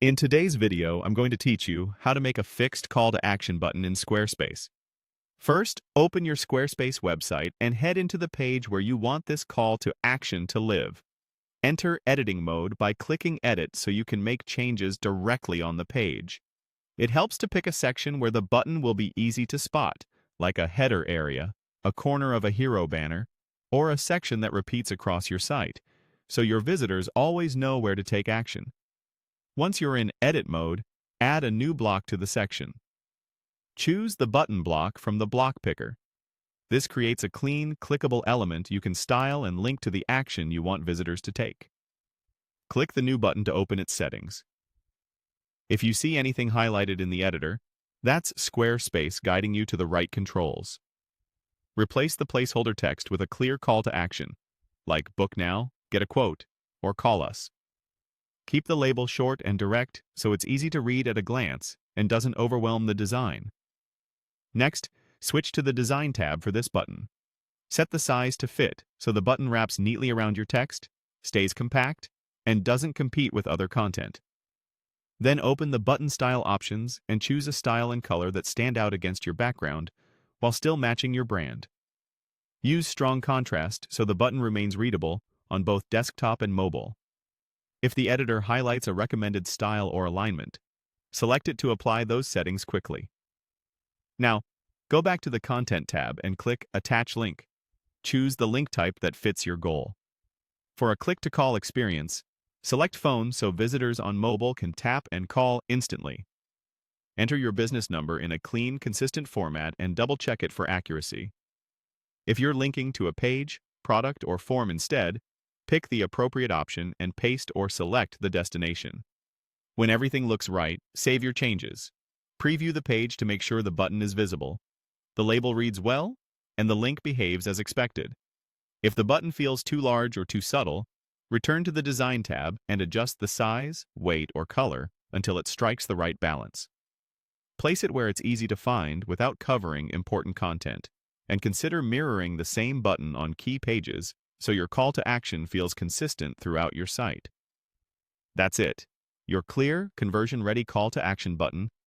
In today's video, I'm going to teach you how to make a fixed call to action button in Squarespace. First, open your Squarespace website and head into the page where you want this call to action to live. Enter editing mode by clicking edit so you can make changes directly on the page. It helps to pick a section where the button will be easy to spot, like a header area, a corner of a hero banner, or a section that repeats across your site, so your visitors always know where to take action. Once you're in edit mode, add a new block to the section. Choose the button block from the block picker. This creates a clean, clickable element you can style and link to the action you want visitors to take. Click the new button to open its settings. If you see anything highlighted in the editor, that's Squarespace guiding you to the right controls. Replace the placeholder text with a clear call to action, like book now, get a quote, or call us. Keep the label short and direct so it's easy to read at a glance and doesn't overwhelm the design. Next, switch to the Design tab for this button. Set the size to fit so the button wraps neatly around your text, stays compact, and doesn't compete with other content. Then open the button style options and choose a style and color that stand out against your background while still matching your brand. Use strong contrast so the button remains readable on both desktop and mobile. If the editor highlights a recommended style or alignment, select it to apply those settings quickly. Now, go back to the Content tab and click Attach Link. Choose the link type that fits your goal. For a click-to-call experience, select phone so visitors on mobile can tap and call instantly. Enter your business number in a clean, consistent format and double-check it for accuracy. If you're linking to a page, product, or form instead, pick the appropriate option and paste or select the destination. When everything looks right, save your changes. Preview the page to make sure the button is visible, the label reads well, and the link behaves as expected. If the button feels too large or too subtle, return to the Design tab and adjust the size, weight, or color until it strikes the right balance. Place it where it's easy to find without covering important content, and consider mirroring the same button on key pages so your call to action feels consistent throughout your site. That's it. Your clear, conversion-ready call to action button